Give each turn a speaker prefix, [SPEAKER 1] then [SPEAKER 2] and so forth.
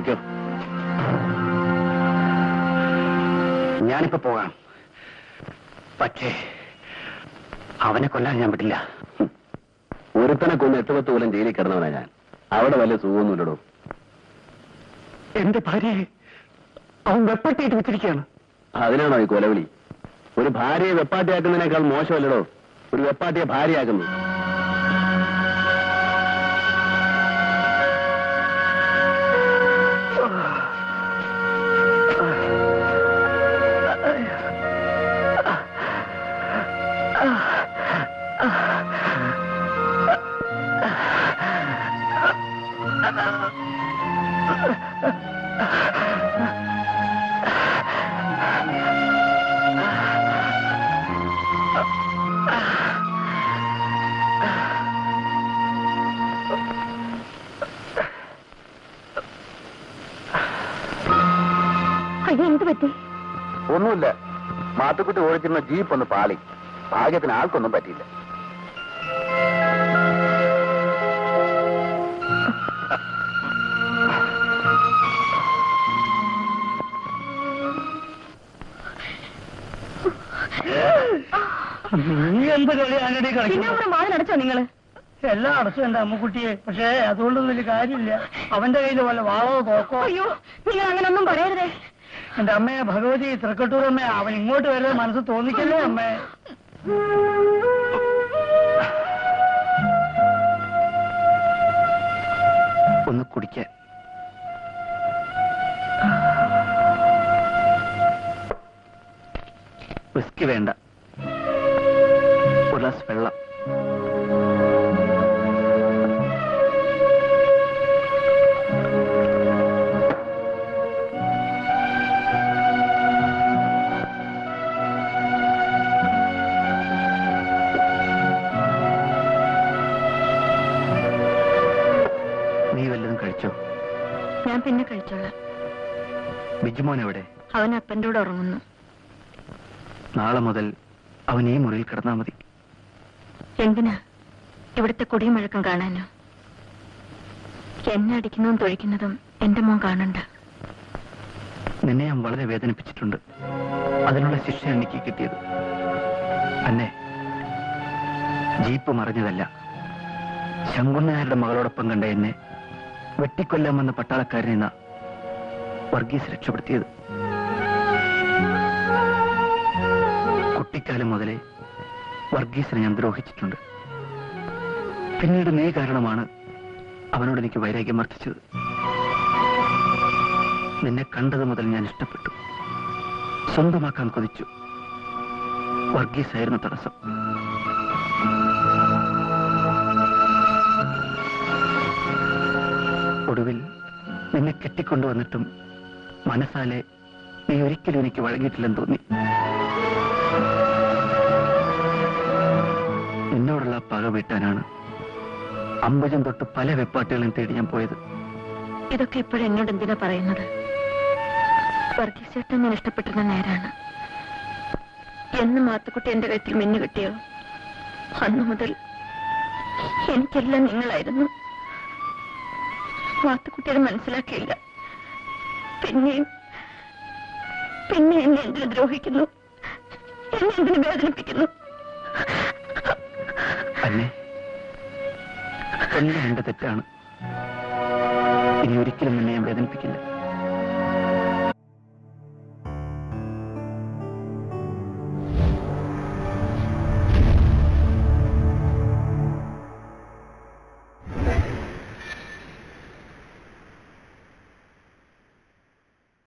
[SPEAKER 1] പൊയ്ക്കോ. ഞാനിപ്പോ പോകാം. പക്ഷേ അവനെ കൊല്ലാൻ ഞാൻ പറ്റില്ല. ഒരുത്തനെ കൊന്ന് 8-10 കൊല്ലം ജയിലിൽ കിടന്നവനാ ഞാൻ. അവിടെ വലിയ സുഖമൊന്നുമില്ലടോ. എന്റെ ഭാര്യയെ അവൻ വെപ്പാട്ടിയിട്ട് വെച്ചിരിക്കുകയാണ്. അതിനാണോ ഈ കൊലവിളി? ഒരു ഭാര്യയെ വെപ്പാട്ടിയാക്കുന്നതിനേക്കാൾ മോശമല്ലടോ ഒരു വെപ്പാട്ടിയെ ഭാര്യയാക്കുന്നത്. ഒന്നുമില്ല, മാത്തുക്കുട്ടി ഓടിച്ചിരുന്ന ജീപ്പ് ഒന്ന് പാളി. ഭാഗ്യത്തിന് ആൾക്കൊന്നും പറ്റിയില്ല.
[SPEAKER 2] നീ എന്ത് കളിയാണടി കളിക്കുന്നത്?
[SPEAKER 3] വാതിലടച്ചോ നിങ്ങള്?
[SPEAKER 2] എല്ലാം അടച്ചു എന്റെ അമ്മക്കുട്ടിയെ. പക്ഷേ അതുകൊണ്ടൊന്നും വലിയ കാര്യമില്ല. അവന്റെ കയ്യിൽ വല്ല വാളോ തോക്കോ.
[SPEAKER 3] അയ്യോ, നിങ്ങൾ അങ്ങനൊന്നും പറയരുതേ.
[SPEAKER 2] എന്റെ അമ്മയെ ഭഗവതി തൃക്കട്ടൂരമ്മ, അവൻ ഇങ്ങോട്ട് വരെ മനസ്സ് തോന്നിക്കല്ലേ അമ്മേ.
[SPEAKER 1] ഒന്ന് കുടിക്കാൻ. വിസ്കി വേണ്ട, ഒരു ഗ്ലാസ് വെള്ളം.
[SPEAKER 3] ഞാൻ പിന്നെ കഴിച്ചോളാം.
[SPEAKER 1] ബിജുമോൻ എവിടെ?
[SPEAKER 3] അവൻ അപ്പൻ്റെ കൂടെ ഉറങ്ങുന്നു.
[SPEAKER 1] നാളെ മുതൽ അവൻ ഈ മുറിയിൽ കിടന്നാ മതി.
[SPEAKER 3] എന്തിനാ? ഇവിടുത്തെ കുടിയും മഴക്കം കാണാനോ? എന്നെ അടിക്കുന്നതും തൊഴിക്കുന്നതും എന്റെ മോൻ കാണണ്ട.
[SPEAKER 1] നിന്നെ ഞാൻ വളരെ വേദനിപ്പിച്ചിട്ടുണ്ട്. അതിനുള്ള ശിക്ഷ എനിക്ക് കിട്ടിയത്. അന്നെ ജീപ്പ് മറിഞ്ഞതല്ല, ശങ്കുണ്ണനാരുടെ മകളോടൊപ്പം കണ്ട എന്നെ വെട്ടിക്കൊല്ലാമെന്ന പട്ടാളക്കാരനെന്ന വർഗീസ് രക്ഷപ്പെടുത്തിയത്. കുട്ടിക്കാലം മുതലേ വർഗീസിനെ ഞാൻ ദ്രോഹിച്ചിട്ടുണ്ട്. പിന്നീട് നീ കാരണമാണ് അവനോട് എനിക്ക് വൈരാഗ്യം വർദ്ധിച്ചത്. നിന്നെ കണ്ടത് മുതൽ ഞാൻ ഇഷ്ടപ്പെട്ടു, സ്വന്തമാക്കാൻ കൊതിച്ചു. വർഗീസായിരുന്നു തടസ്സം. ഒടുവിൽ നിന്നെ കെട്ടിക്കൊണ്ടുവന്നിട്ടും മനസ്സാലെ നീ ഒരിക്കലും എനിക്ക് വഴങ്ങിയിട്ടില്ലെന്ന് തോന്നി. നിന്നോടുള്ള പക വീട്ടാനാണ് അമ്പജം തൊട്ട് പല വെപ്പാട്ടുകളും തേടി ഞാൻ പോയത്.
[SPEAKER 3] ഇതൊക്കെ ഇപ്പോഴും എന്നോട് എന്തിനാ പറയുന്നത്? വർഗീസേട്ടൻ ഞാൻ ഇഷ്ടപ്പെട്ടിരുന്ന നേരാണ്. എന്ന് മാത്തുക്കുട്ടി എന്റെ കഴുത്തിൽ മിന്നു കിട്ടിയോ അന്നു മുതൽ എനിക്കെല്ലാം നിങ്ങളായിരുന്നു. മാത്തുക്കുട്ടിയെ മനസ്സിലാക്കിയില്ല. പിന്നെ എന്നെ എന്തിനു ദ്രോഹിക്കുന്നു, എന്നെ എന്തിനു വേദനിപ്പിക്കുന്നു?
[SPEAKER 1] അന്നെ എല്ലാം എന്റെ തെറ്റാണ്. ഇനി ഒരിക്കലും നിന്നെ ഞാൻ വേദനിപ്പിക്കില്ല.